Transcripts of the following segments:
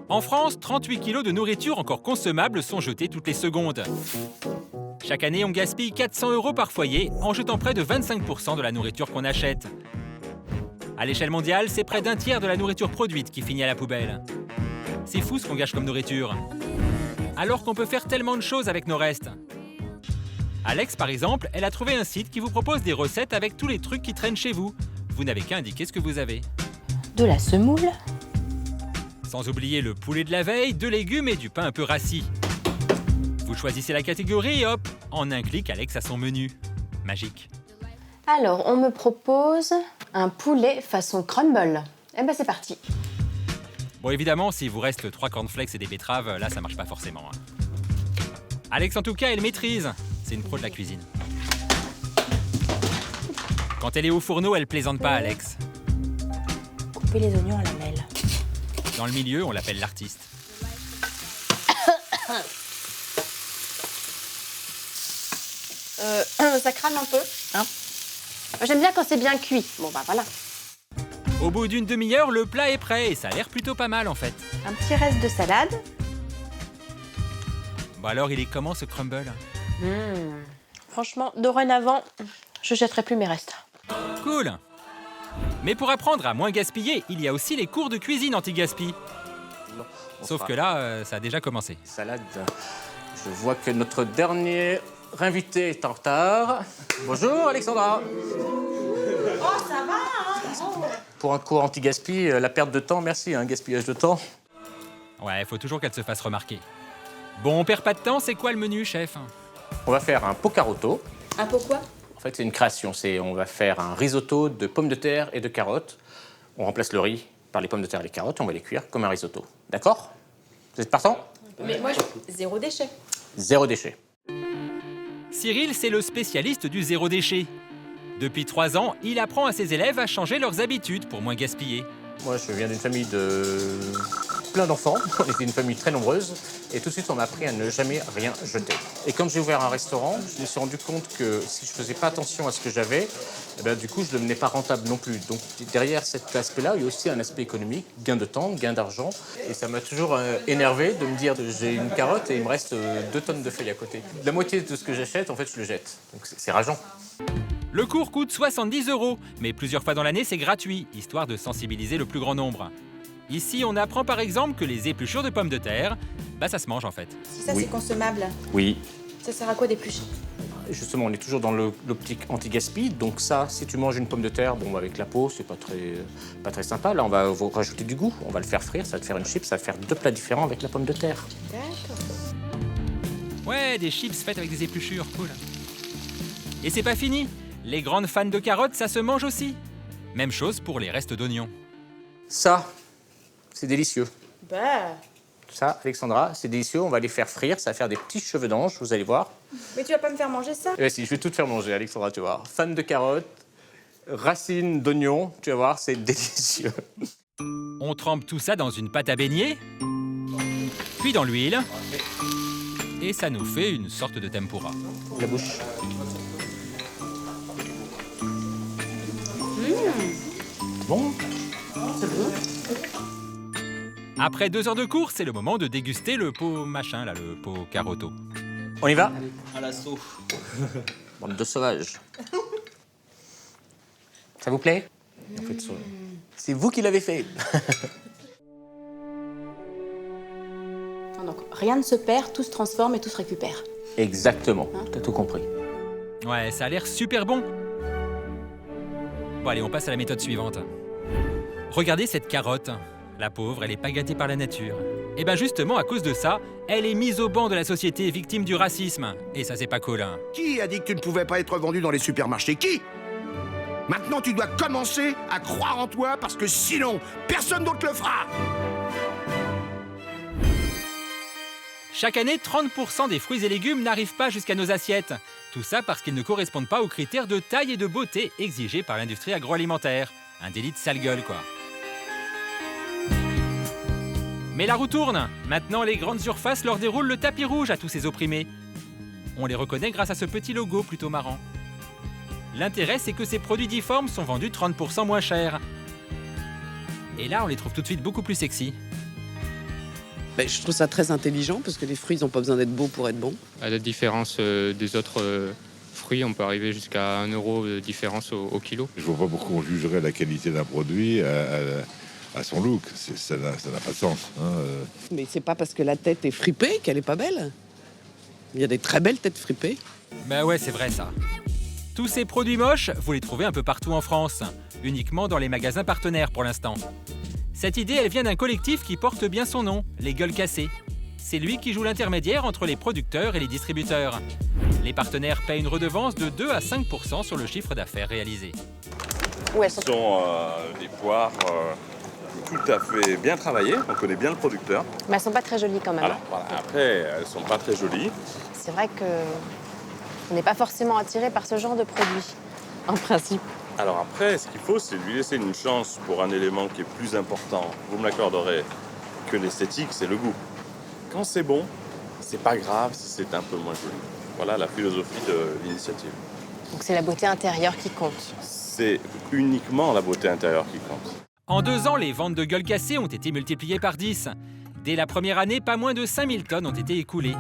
En France, 38 kilos de nourriture encore consommable sont jetés toutes les secondes. Chaque année, on gaspille 400 € par foyer en jetant près de 25% de la nourriture qu'on achète. À l'échelle mondiale, c'est près d'un tiers de la nourriture produite qui finit à la poubelle. C'est fou ce qu'on gâche comme nourriture. Alors qu'on peut faire tellement de choses avec nos restes. Alex, par exemple, elle a trouvé un site qui vous propose des recettes avec tous les trucs qui traînent chez vous. Vous n'avez qu'à indiquer ce que vous avez. De la semoule. Sans oublier le poulet de la veille, 2 légumes et du pain un peu rassis. Vous choisissez la catégorie et hop, en un clic, Alex a son menu. Magique. Alors, on me propose un poulet façon crumble. Eh ben, c'est parti. Bon, évidemment, s'il vous reste 3 cornflakes et des betteraves, là, ça marche pas forcément. Alex, en tout cas, elle maîtrise. C'est une pro de la cuisine. Quand elle est au fourneau, elle plaisante pas, Alex. Couper les oignons à lamelles. Dans le milieu, on l'appelle l'artiste. Ça crame un peu, hein. J'aime bien quand c'est bien cuit. Bon, bah voilà. Au bout d'une demi-heure, le plat est prêt et ça a l'air plutôt pas mal en fait. Un petit reste de salade. Bon alors, il est comment ce crumble? Franchement, dorénavant, je jetterai plus mes restes. Cool. Mais pour apprendre à moins gaspiller, il y a aussi les cours de cuisine anti-gaspi. Sauf que là, ça a déjà commencé. Salade. Je vois que notre dernier invité est en retard. Bonjour Alexandra. Oh, ça va, hein? Pour un cours anti-gaspi, la perte de temps, merci, gaspillage de temps. Ouais, il faut toujours qu'elle se fasse remarquer. Bon, on perd pas de temps, c'est quoi le menu, chef? On va faire un pocarotto. Un pot quoi? En fait, c'est une création. On va faire un risotto de pommes de terre et de carottes. On remplace le riz par les pommes de terre et les carottes. On va les cuire comme un risotto. D'accord? Vous êtes partant? Mais moi, zéro déchet. Zéro déchet. Cyril, c'est le spécialiste du zéro déchet. Depuis 3 ans, il apprend à ses élèves à changer leurs habitudes pour moins gaspiller. Moi, je viens d'une famille de plein d'enfants. On était une famille très nombreuse. Et tout de suite, on m'a appris à ne jamais rien jeter. Et quand j'ai ouvert un restaurant, je me suis rendu compte que si je faisais pas attention à ce que j'avais, du coup, je ne devenais pas rentable non plus. Donc, derrière cet aspect-là, il y a aussi un aspect économique, gain de temps, gain d'argent. Et ça m'a toujours énervé de me dire que j'ai une carotte et il me reste 2 tonnes de feuilles à côté. La moitié de ce que j'achète, en fait, je le jette. Donc, c'est rageant. Le cours coûte 70 €, mais plusieurs fois dans l'année, c'est gratuit, histoire de sensibiliser le plus grand nombre. Ici, on apprend par exemple que les épluchures de pommes de terre, ça se mange en fait. Si ça, Oui. c'est consommable, Oui. ça sert à quoi d'éplucher? Justement, on est toujours dans l'optique anti-gaspi. Donc ça, si tu manges une pomme de terre, avec la peau, c'est pas très sympa. Là, on va vous rajouter du goût. On va le faire frire, ça va te faire une chip, ça va faire 2 plats différents avec la pomme de terre. D'accord. Ouais, des chips faites avec des épluchures, cool. Et c'est pas fini. Les grandes fans de carottes, ça se mange aussi. Même chose pour les restes d'oignons. Ça, c'est délicieux. Bah. Ça, Alexandra, c'est délicieux. On va les faire frire, ça va faire des petits cheveux d'ange, vous allez voir. Mais tu vas pas me faire manger ça? Si, je vais tout te faire manger, Alexandra, tu vas voir. Fan de carottes, racines d'oignons, tu vas voir, c'est délicieux. On trempe tout ça dans une pâte à beignet, puis dans l'huile, et ça nous fait une sorte de tempura. La bouche. Bon. Après 2 heures de cours, c'est le moment de déguster le pot machin, là, le pot carotto. On y va? À l'assaut. Bande de sauvages. Ça vous plaît? En fait, c'est vous qui l'avez fait. Donc, rien ne se perd, tout se transforme et tout se récupère. Exactement, t'as tout compris. Ouais, ça a l'air super bon. Bon, allez, on passe à la méthode suivante. Regardez cette carotte. La pauvre, elle est pas gâtée par la nature. Et ben justement, à cause de ça, elle est mise au banc de la société, victime du racisme. Et ça, c'est pas cool, hein. Qui a dit que tu ne pouvais pas être vendu dans les supermarchés? Qui? Maintenant, tu dois commencer à croire en toi parce que sinon, personne d'autre le fera. Chaque année, 30% des fruits et légumes n'arrivent pas jusqu'à nos assiettes. Tout ça parce qu'ils ne correspondent pas aux critères de taille et de beauté exigés par l'industrie agroalimentaire. Un délit de sale gueule, quoi. Mais la roue tourne. Maintenant, les grandes surfaces leur déroulent le tapis rouge à tous ces opprimés. On les reconnaît grâce à ce petit logo plutôt marrant. L'intérêt, c'est que ces produits difformes sont vendus 30% moins cher. Et là, on les trouve tout de suite beaucoup plus sexy. Ben, je trouve ça très intelligent parce que les fruits, ils n'ont pas besoin d'être beaux pour être bons. À la différence des autres fruits, on peut arriver jusqu'à 1 euro de différence au kilo. Je vois pas pourquoi on jugerait la qualité d'un produit à son look. Ça n'a pas de sens. Mais c'est pas parce que la tête est fripée qu'elle est pas belle. Il y a des très belles têtes fripées. Bah ouais, c'est vrai ça. Tous ces produits moches, vous les trouvez un peu partout en France, uniquement dans les magasins partenaires pour l'instant. Cette idée, elle vient d'un collectif qui porte bien son nom, les Gueules Cassées. C'est lui qui joue l'intermédiaire entre les producteurs et les distributeurs. Les partenaires paient une redevance de 2 à 5% sur le chiffre d'affaires réalisé. Où elles sont? Ce sont des poires tout à fait bien travaillées. On connaît bien le producteur. Mais elles sont pas très jolies quand même. Alors, voilà, après, elles ne sont pas très jolies. C'est vrai que on n'est pas forcément attiré par ce genre de produit, en principe. Alors après, ce qu'il faut, c'est lui laisser une chance pour un élément qui est plus important, vous me l'accorderez, que l'esthétique, c'est le goût. Quand c'est bon, c'est pas grave si c'est un peu moins joli. Voilà la philosophie de l'initiative. Donc c'est la beauté intérieure qui compte. C'est uniquement la beauté intérieure qui compte. En 2 ans, les ventes de Gueules Cassées ont été multipliées par 10. Dès la première année, pas moins de 5000 tonnes ont été écoulées.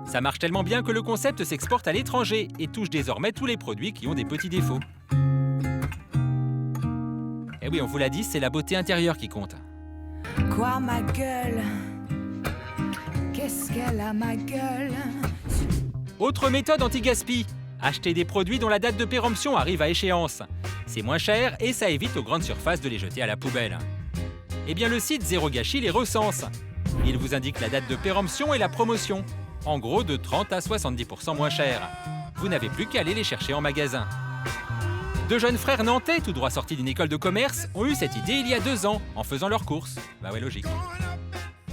Ça marche tellement bien que le concept s'exporte à l'étranger et touche désormais tous les produits qui ont des petits défauts. Et oui, on vous l'a dit, c'est la beauté intérieure qui compte. Quoi ma gueule? Qu'est-ce qu'elle a ma gueule? Autre méthode anti-gaspi, acheter des produits dont la date de péremption arrive à échéance. C'est moins cher et ça évite aux grandes surfaces de les jeter à la poubelle. Eh bien, le site Zéro Gâchis les recense. Il vous indique la date de péremption et la promotion. En gros, de 30 à 70% moins cher. Vous n'avez plus qu'à aller les chercher en magasin. 2 jeunes frères nantais, tout droit sortis d'une école de commerce, ont eu cette idée il y a 2 ans, en faisant leurs courses. Bah ouais, logique.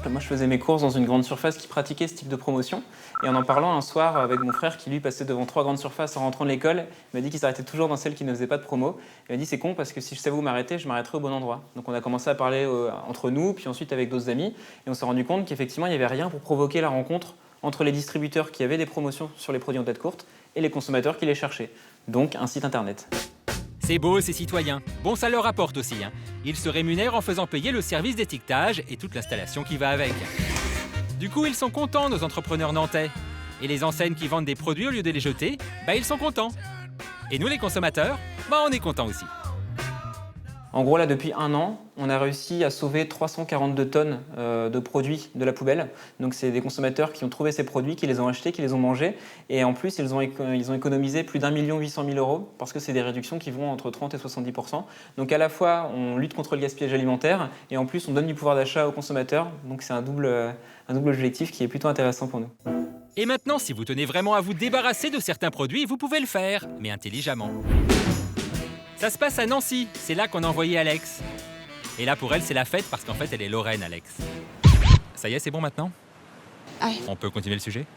Moi, je faisais mes courses dans une grande surface qui pratiquait ce type de promotion. Et en parlant un soir avec mon frère qui, lui, passait devant 3 grandes surfaces en rentrant de l'école, il m'a dit qu'il s'arrêtait toujours dans celles qui ne faisaient pas de promo. Il m'a dit, c'est con parce que si je savais où m'arrêter, je m'arrêterais au bon endroit. Donc on a commencé à parler entre nous, puis ensuite avec d'autres amis. Et on s'est rendu compte qu'effectivement, il n'y avait rien pour provoquer la rencontre entre les distributeurs qui avaient des promotions sur les produits en tête courte et les consommateurs qui les cherchaient. Donc un site internet. C'est beau, ces citoyens. Bon, ça leur apporte aussi. Ils se rémunèrent en faisant payer le service d'étiquetage et toute l'installation qui va avec. Du coup, ils sont contents, nos entrepreneurs nantais. Et les enseignes qui vendent des produits au lieu de les jeter, bah ils sont contents. Et nous, les consommateurs, bah on est contents aussi. En gros, là, depuis 1 an, on a réussi à sauver 342 tonnes de produits de la poubelle. Donc, c'est des consommateurs qui ont trouvé ces produits, qui les ont achetés, qui les ont mangés. Et en plus, ils ont économisé plus d'1 800 000 € parce que c'est des réductions qui vont entre 30 et 70%. Donc, à la fois, on lutte contre le gaspillage alimentaire et en plus, on donne du pouvoir d'achat aux consommateurs. Donc, c'est un double objectif qui est plutôt intéressant pour nous. Et maintenant, si vous tenez vraiment à vous débarrasser de certains produits, vous pouvez le faire, mais intelligemment. Ça se passe à Nancy, c'est là qu'on a envoyé Alex. Et là, pour elle, c'est la fête parce qu'en fait, elle est Lorraine, Alex. Ça y est, c'est bon maintenant? Ah oui. On peut continuer le sujet?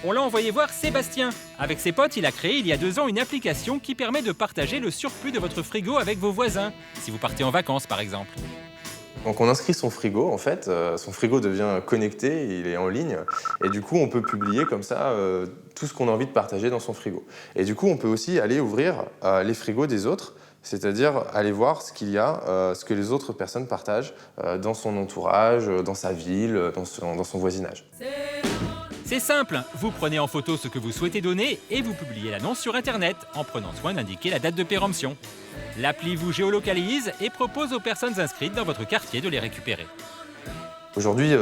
On l'a envoyé voir Sébastien. Avec ses potes, il a créé il y a 2 ans une application qui permet de partager le surplus de votre frigo avec vos voisins, si vous partez en vacances par exemple. Donc on inscrit son frigo, en fait, son frigo devient connecté, il est en ligne, et du coup on peut publier comme ça tout ce qu'on a envie de partager dans son frigo. Et du coup on peut aussi aller ouvrir les frigos des autres, c'est-à-dire aller voir ce qu'il y a, ce que les autres personnes partagent dans son entourage, dans sa ville, dans son voisinage. C'est simple, vous prenez en photo ce que vous souhaitez donner et vous publiez l'annonce sur Internet en prenant soin d'indiquer la date de péremption. L'appli vous géolocalise et propose aux personnes inscrites dans votre quartier de les récupérer. Aujourd'hui,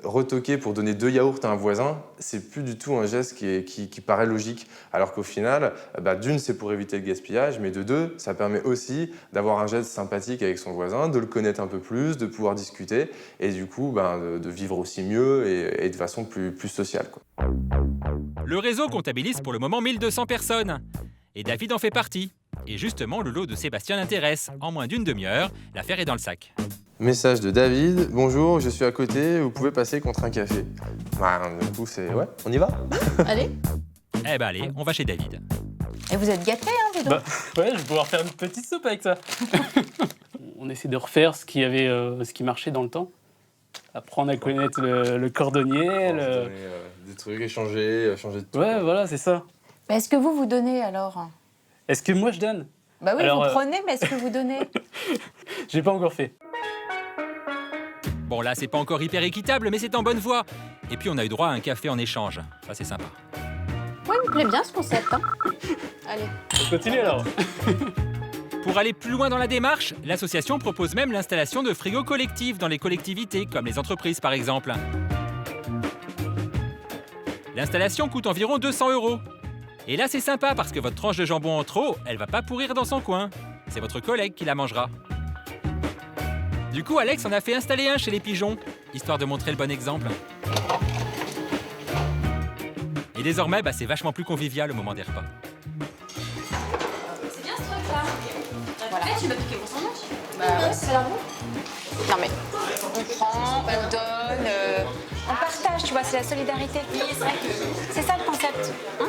retoquer pour donner 2 yaourts à un voisin, c'est plus du tout un geste qui paraît logique. Alors qu'au final, d'une, c'est pour éviter le gaspillage, mais de 2, ça permet aussi d'avoir un geste sympathique avec son voisin, de le connaître un peu plus, de pouvoir discuter, et du coup, de vivre aussi mieux et de façon plus sociale, quoi. Le réseau comptabilise pour le moment 1200 personnes. Et David en fait partie. Et justement, le lot de Sébastien l'intéresse. En moins d'1 demi-heure, l'affaire est dans le sac. Message de David. Bonjour, je suis à côté, vous pouvez passer contre un café. Du coup, c'est... Ouais, on y va? Allez. Eh ben allez, on va chez David. Et vous êtes gâtés, hein, dis donc. Ouais, je vais pouvoir faire une petite soupe avec ça. On essaie de refaire ce qui marchait dans le temps. Apprendre à connaître le cordonnier. Des trucs, changer de tout. Ouais, voilà, c'est ça. Mais est-ce que vous donnez alors? Est-ce que moi je donne? Bah oui, Alors, vous prenez, mais est-ce que vous donnez? J'ai pas encore fait. Bon là, c'est pas encore hyper équitable, mais c'est en bonne voie. Et puis on a eu droit à un café en échange. Ça, c'est sympa. Ouais, il me plaît bien ce concept. Hein. Allez. On continue alors. Pour aller plus loin dans la démarche, l'association propose même l'installation de frigos collectifs dans les collectivités, comme les entreprises par exemple. L'installation coûte environ 200 €. Et là, c'est sympa parce que votre tranche de jambon en trop, elle va pas pourrir dans son coin. C'est votre collègue qui la mangera. Du coup, Alex en a fait installer un chez les pigeons, histoire de montrer le bon exemple. Et désormais, c'est vachement plus convivial au moment des repas. C'est bien ce truc-là. Voilà. Tu m'as piqué mon sandwich. Bah ouais, c'est la bon. Non mais, on prend, on donne, on partage, tu vois, c'est la solidarité. Oui, c'est vrai que c'est ça le concept. Hein